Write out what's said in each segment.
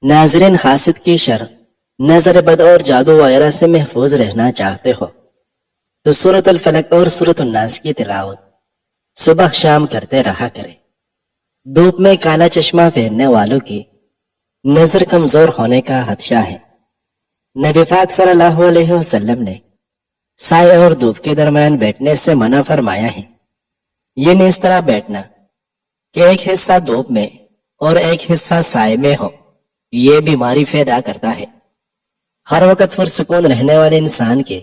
ناظرین، حاسد کی شر، نظر بد اور جادو وغیرہ سے محفوظ رہنا چاہتے ہو تو سورۃ الفلق اور سورۃ الناس کی تلاوت صبح شام کرتے رہا کریں۔ دھوپ میں کالا چشمہ پہننے والوں کی نظر کمزور ہونے کا خدشہ ہے۔ نبی پاک صلی اللہ علیہ وسلم نے سائے اور دھوپ کے درمیان بیٹھنے سے منع فرمایا ہے، یعنی اس طرح بیٹھنا کہ ایک حصہ دھوپ میں اور ایک حصہ سائے میں ہو، یہ بیماری پیدا کرتا ہے۔ ہر وقت پرسکون رہنے والے انسان کے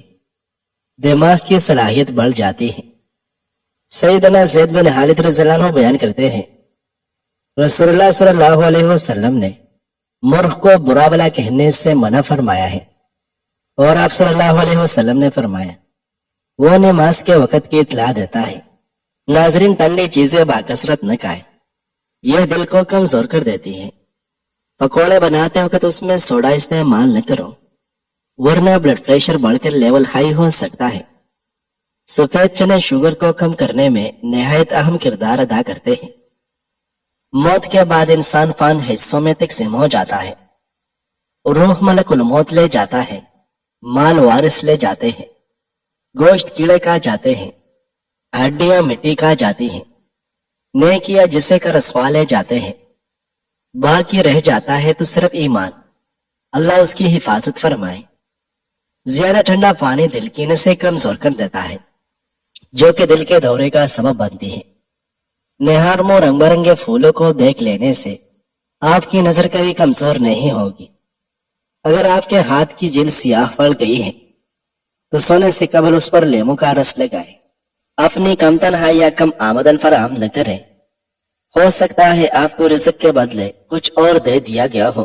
دماغ کی صلاحیت بڑھ جاتی ہے۔ سیدنا زید بن خالد رضی اللہ عنہ بیان کرتے ہیں، رسول اللہ صلی اللہ علیہ وسلم نے مرغ کو برا بلا کہنے سے منع فرمایا ہے، اور آپ صلی اللہ علیہ وسلم نے فرمایا وہ نماز کے وقت کی اطلاع دیتا ہے۔ ناظرین، ٹھنڈی چیزیں باکثرت نہ کھائیں، یہ دل کو کمزور کر دیتی ہیں۔ پکوڑے بناتے وقت اس میں سوڈا استعمال نہ کرو، ورنہ بلڈ پریشر بڑھ کر لیول ہائی ہو سکتا ہے۔ سفید چنے شوگر کو کم کرنے میں نہایت اہم کردار ادا کرتے ہیں۔ موت کے بعد انسان 5 حصوں میں تقسیم ہو جاتا ہے۔ روح ملک الموت لے جاتا ہے، مال وارث لے جاتے ہیں، گوشت کیڑے کھا جاتے ہیں، ہڈیاں مٹی کھا جاتی ہیں، نیکیاں جسے کا رسوا لے جاتے ہیں، باقی رہ جاتا ہے تو صرف ایمان۔ اللہ اس کی حفاظت فرمائے۔ زیادہ ٹھنڈا پانی دل کی نسیں کمزور کر دیتا ہے، جو کہ دل کے دورے کا سبب بنتی ہے۔ نہارموں رنگ برنگے پھولوں کو دیکھ لینے سے آپ کی نظر کبھی کمزور نہیں ہوگی۔ اگر آپ کے ہاتھ کی جلد سیاہ پڑ گئی ہے تو سونے سے قبل اس پر لیموں کا رس لگائیں۔ اپنی کم تنہائی یا کم آمدن فراہم نہ کریں، ہو سکتا ہے آپ کو رزق کے بدلے کچھ اور دے دیا گیا ہو۔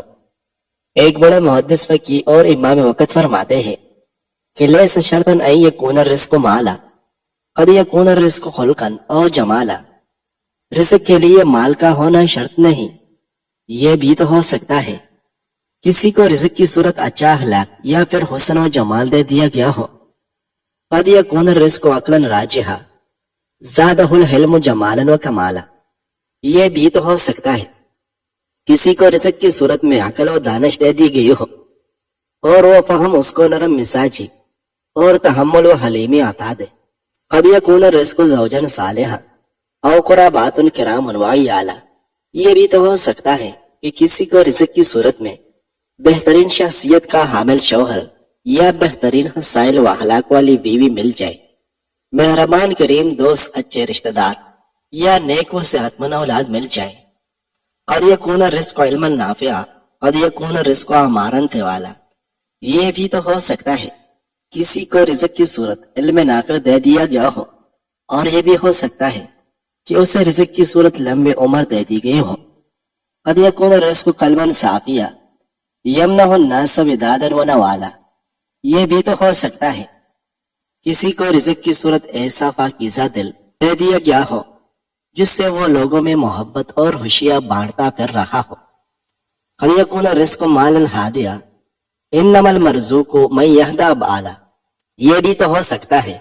ایک بڑے محدث فقی اور امام وقت فرماتے ہیں کہ لیس شرطن ان یکون الرزق مالا قد یکون الرزق خلقا او جمالا۔ رزق کے لیے مال کا ہونا شرط نہیں، یہ بھی تو ہو سکتا ہے کسی کو رزق کی صورت اچھا اخلاق یا پھر حسن و جمال دے دیا گیا ہو۔ قد یکون الرزق عقلا راجحا زادہ الحلم جمالا و کمالا۔ یہ بھی تو ہو سکتا ہے کسی کو رزق کی صورت میں عقل و دانش دے دی گئی ہو اور وہ فہم اس کو نرم مزاجی اور تحمل و حلیمی عطا دے۔ قد یکون الرزق زوجا صالحا او قرابات کرام و عیالا۔ یہ بھی تو ہو سکتا ہے کہ کسی کو رزق کی صورت میں بہترین شخصیت کا حامل شوہر یا بہترین حسائل و اخلاق والی بیوی مل جائے، مہربان کریم دوست، اچھے رشتہ دار یا نیک و صحت مند اولاد مل جائے۔ قد یکون الرزق علما نافعا قد یکون الرزق اعمارا طوالا۔ یہ بھی تو ہو سکتا ہے کسی کو رزق کی صورت علم نافع دے دیا گیا ہو، اور یہ بھی ہو سکتا ہے کہ اسے رزق کی صورت لمبی عمر دے دی گئی ہو۔ قد یکون الرزق قلبا صافیا یمنع الناس ودادا و نوالا۔ یہ بھی تو ہو سکتا ہے کسی کو رزق کی صورت ایسا پاکیزہ دل دے دیا گیا ہو جس سے وہ لوگوں میں محبت اور خوشیاں بانٹتا پھر رہا ہو۔ قد یکون الرزق مالا ہادیا انما المرزوق من یہدی بالا۔ یہ بھی تو ہو سکتا ہے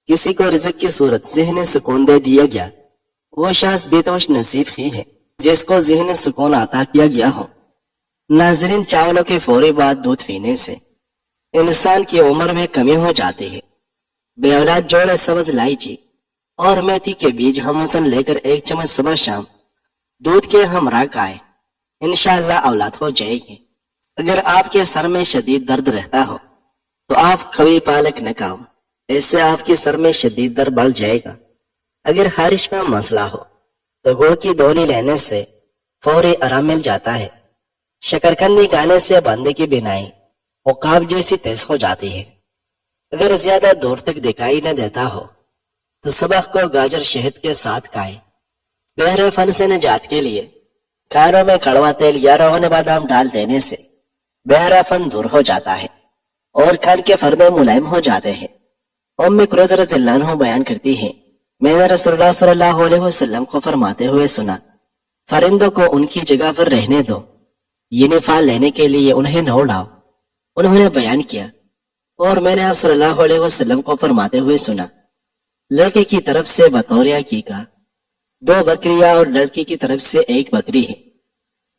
کسی کو رزق کی صورت ذہنی سکون دے دیا گیا، وہ شخص بے توش نصیب ہی ہے جس کو ذہنی سکون عطا کیا گیا ہو۔ ناظرین، چاولوں کے فوری بعد دودھ پینے سے انسان کی عمر میں کمی ہو جاتی ہے۔ بے اولاد جوڑے سبز الائچی اور میتھی کے بیج ہم وزن لے کر 1 چمچ صبح شام دودھ کے ہمراہ کھائیں، انشاءاللہ اولاد ہو جائے گی۔ اگر آپ کے سر میں شدید درد رہتا ہو تو آپ کبھی پالک نہ کھاؤ، اس سے آپ کے سر میں شدید درد بڑھ جائے گا۔ اگر خارش کا مسئلہ ہو تو گڑ کی دونی لینے سے فوری آرام مل جاتا ہے۔ شکرکندی کھانے سے بندے کی بینائی عقاب جیسی تیز ہو جاتی ہے۔ اگر زیادہ دور تک دکھائی نہ دیتا ہو تو صبح کو گاجر شہد کے ساتھ کھائیں۔ بہرے فن سے نجات کے لیے کھانوں میں کڑوا تیل یا روغن بادام ڈال دینے سے بہرا فن دور ہو جاتا ہے اور کان کے پردے ملائم ہو جاتے ہیں۔ ام کروز رضی اللہ عنہ بیان کرتی ہیں، میں نے رسول اللہ صلی اللہ علیہ وسلم کو فرماتے ہوئے سنا، فرندوں کو ان کی جگہ پر رہنے دو، یہ پھال لینے کے لیے انہیں نہ اڑاؤ۔ انہوں نے بیان کیا، اور میں نے آپ صلی اللہ علیہ وسلم کو فرماتے ہوئے سنا، لڑکے کی طرف سے بطور عقیقہ 2 بکریاں اور لڑکی کی طرف سے 1 بکری ہے،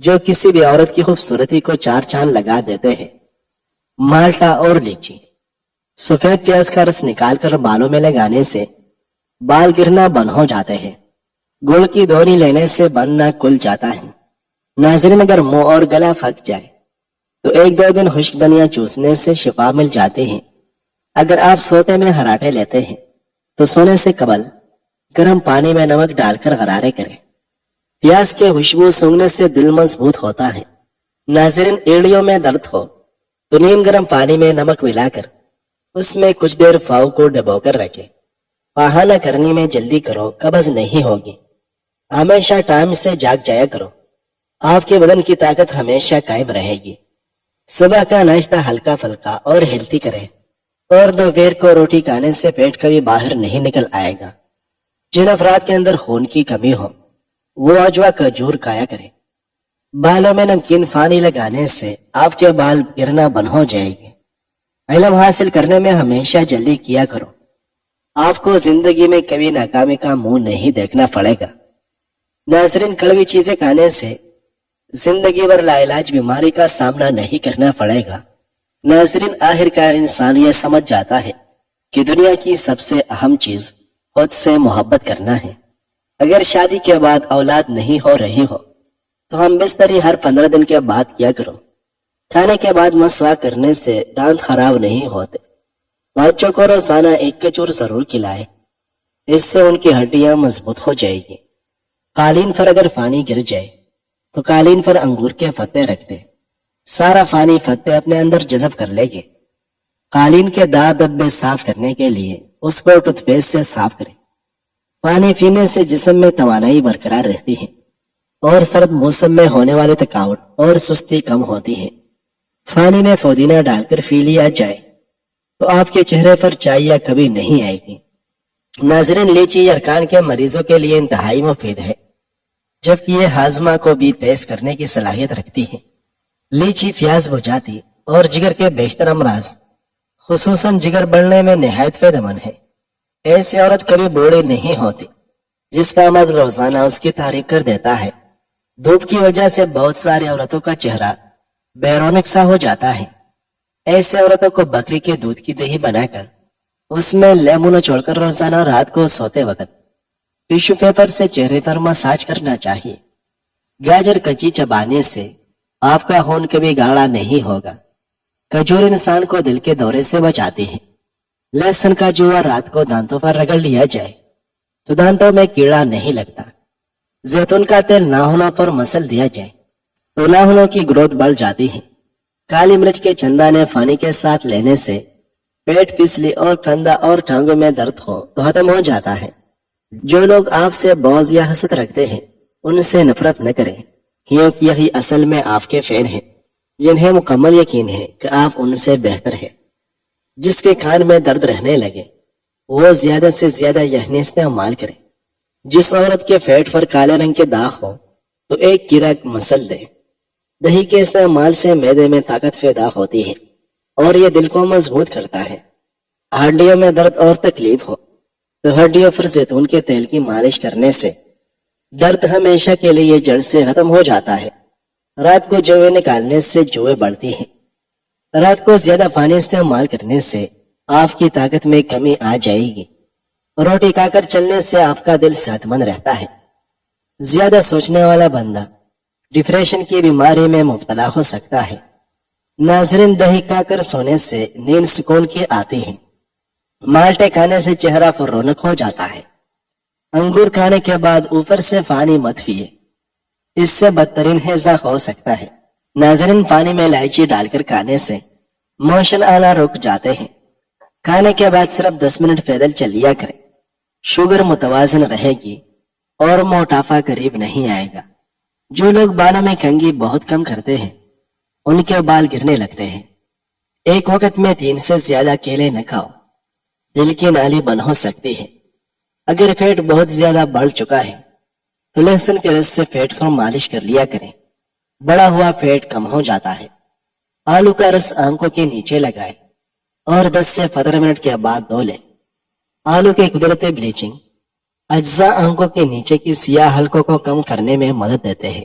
جو کسی بھی عورت کی خوبصورتی کو چار چاند لگا دیتے ہیں۔ مالٹا اور لیچی۔ سفید پیاز کا رس نکال کر بالوں میں لگانے سے بال گرنا بند ہو جاتے ہیں۔ گڑ کی دھونی لینے سے بننا کھل جاتا ہے۔ ناظرین، اگر منہ اور گلا پھک جائے تو 1-2 دن خشک دھنیا چوسنے سے شفا مل جاتی ہے۔ اگر آپ سوتے میں خراٹے لیتے ہیں تو سونے سے قبل گرم پانی میں نمک ڈال کر غرارے کریں۔ پیاز کے خوشبو سونگھنے سے دل مضبوط ہوتا ہے۔ ناظرین، ایڑیوں میں درد ہو تو نیم گرم پانی میں نمک ملا کر اس میں کچھ دیر پاؤں کو ڈبو کر رکھیں۔ پاہانہ کرنے میں جلدی کرو، قبض نہیں ہوگی۔ ہمیشہ ٹائم سے جاگ جایا کرو، آپ کے بدن کی طاقت ہمیشہ قائم رہے گی۔ صبح کا ناشتہ ہلکا پھلکا اور ہیلتھی کریں، اور دوپہر کو روٹی کھانے سے پیٹ کبھی باہر نہیں نکل آئے گا۔ جن افراد کے اندر خون کی کمی ہو وہ اجوا کھجور کھایا کریں۔ بالوں میں نمکین پانی لگانے سے آپ کے بال گرنا بند ہو جائے گے۔ علم حاصل کرنے میں ہمیشہ جلدی کیا کرو، آپ کو زندگی میں کبھی ناکامی کا منہ نہیں دیکھنا پڑے گا۔ ناظرین، کڑوی چیزیں کھانے سے زندگی بھر لاعلاج بیماری کا سامنا نہیں کرنا پڑے گا۔ ناظرین، آخرکار انسان یہ سمجھ جاتا ہے کہ دنیا کی سب سے اہم چیز خود سے محبت کرنا ہے۔ اگر شادی کے بعد اولاد نہیں ہو رہی ہو تو ہم بستری ہر 15 دن کے بعد کیا کرو۔ کھانے کے بعد مسواک کرنے سے دانت خراب نہیں ہوتے۔ بچوں کو روزانہ 1 کھجور ضرور کھلائے، اس سے ان کی ہڈیاں مضبوط ہو جائے گی۔ قالین پر اگر پانی گر جائے تو قالین پر انگور کے پتے رکھ دیں، سارا پانی پتے اپنے اندر جذب کر لے گے۔ قالین کے داغ دھبے صاف کرنے کے لیے اس کو ٹوتھ پیسٹ سے صاف کریں۔ پانی پینے سے جسم میں توانائی برقرار رہتی ہے اور سرد موسم میں ہونے والے تھکاوٹ اور سستی کم ہوتی ہے۔ پانی میں پودینہ ڈال کر پی لیا جائے تو آپ کے چہرے پر چاہیہ کبھی نہیں آئے گی۔ ناظرین، لیچی یرقان کے مریضوں کے لیے انتہائی مفید ہے، جبکہ یہ ہاضمہ کو بھی تیز کرنے کی صلاحیت رکھتی ہے۔ لیچی پیاس بجھاتی اور جگر کے بیشتر امراض خصوصاً جگر بڑھنے میں نہایت فائدہ مند ہے۔ ایسی عورت کبھی بوڑھی نہیں ہوتی جس کا مرد روزانہ اس کی تعریف کر دیتا ہے۔ دھوپ کی وجہ سے بہت ساری عورتوں کا چہرہ بے رونق سا ہو جاتا ہے۔ ایسے عورتوں کو بکری کے دودھ کی دہی بنا کر اس میں لیموں نچوڑ کر روزانہ رات کو سوتے وقت ٹیشو پیپر سے چہرے پر مساج کرنا چاہیے۔ گاجر کچی چبانے سے آپ کا خون کبھی گاڑھا نہیں ہوگا۔ کھجور انسان کو دل کے دورے سے بچاتی ہے۔ لہسن کا جوا رات کو دانتوں پر رگڑ لیا جائے تو دانتوں میں کیڑا نہیں لگتا۔ زیتون کا تیل ناخنوں پر مسل دیا جائے تو ناخنوں کی گروتھ بڑھ جاتی ہے۔ کالی مرچ کے چندانے پانی کے ساتھ لینے سے پیٹ، پسلی اور کندھا اور ٹانگوں میں درد ہو تو ختم ہو جاتا ہے۔ جو لوگ آپ سے بغض یا حسد رکھتے ہیں ان سے نفرت نہ کریں، کیونکہ یہی اصل میں آپ کے فین ہیں جنہیں مکمل یقین ہے کہ آپ ان سے بہتر ہیں۔ جس کے کان میں درد رہنے لگے وہ زیادہ سے زیادہ یہی استعمال کرے۔ جس عورت کے پیٹ پر کالے رنگ کے داغ ہو تو 1 کیرا مسل دے۔ دہی کے استعمال سے معدے میں طاقت پیدا ہوتی ہے اور یہ دل کو مضبوط کرتا ہے۔ ہڈیوں میں درد اور تکلیف ہو تو ہڈیوں پر زیتون کے تیل کی مالش کرنے سے درد ہمیشہ کے لیے جڑ سے ختم ہو جاتا ہے۔ رات کو جوے نکالنے سے جوے بڑھتی ہیں۔ رات کو زیادہ پانی استعمال کرنے سے آپ کی طاقت میں کمی آ جائے گی۔ روٹی کھا کر چلنے سے آپ کا دل صحت مند رہتا ہے۔ زیادہ سوچنے والا بندہ ڈپریشن کی بیماری میں مبتلا ہو سکتا ہے۔ ناظرین، دہی کھا کر سونے سے نیند سکون کی آتی ہے۔ مالٹے کھانے سے چہرہ پر رونق ہو جاتا ہے۔ انگور کھانے کے بعد اوپر سے پانی مت پیے، اس سے بدترین ہیضہ ہو سکتا ہے۔ ناظرین، پانی میں الائچی ڈال کر کھانے سے موشن آنا رک جاتے ہیں۔ کھانے کے بعد صرف 10 منٹ پیدل چل لیا کریں، شوگر متوازن رہے گی اور موٹاپا قریب نہیں آئے گا۔ جو لوگ بالوں میں کنگھی بہت کم کرتے ہیں ان کے بال گرنے لگتے ہیں۔ ایک وقت میں 3 سے زیادہ کیلے نہ کھاؤ، دل کی نالی بند ہو سکتی ہے۔ اگر پیٹ بہت زیادہ بڑھ چکا ہے تو لہسن کے رس سے پیٹ پر مالش کر لیا کریں، بڑا ہوا پیٹ کم ہو جاتا ہے۔ آلو کا رس آنکھوں کے نیچے لگائیں اور 10 سے 15 منٹ کے بعد دھو لیں۔ آلو کے قدرتی بلیچنگ اجزاء آنکھوں کے نیچے کی سیاہ حلقوں کو کم کرنے میں مدد دیتے ہیں۔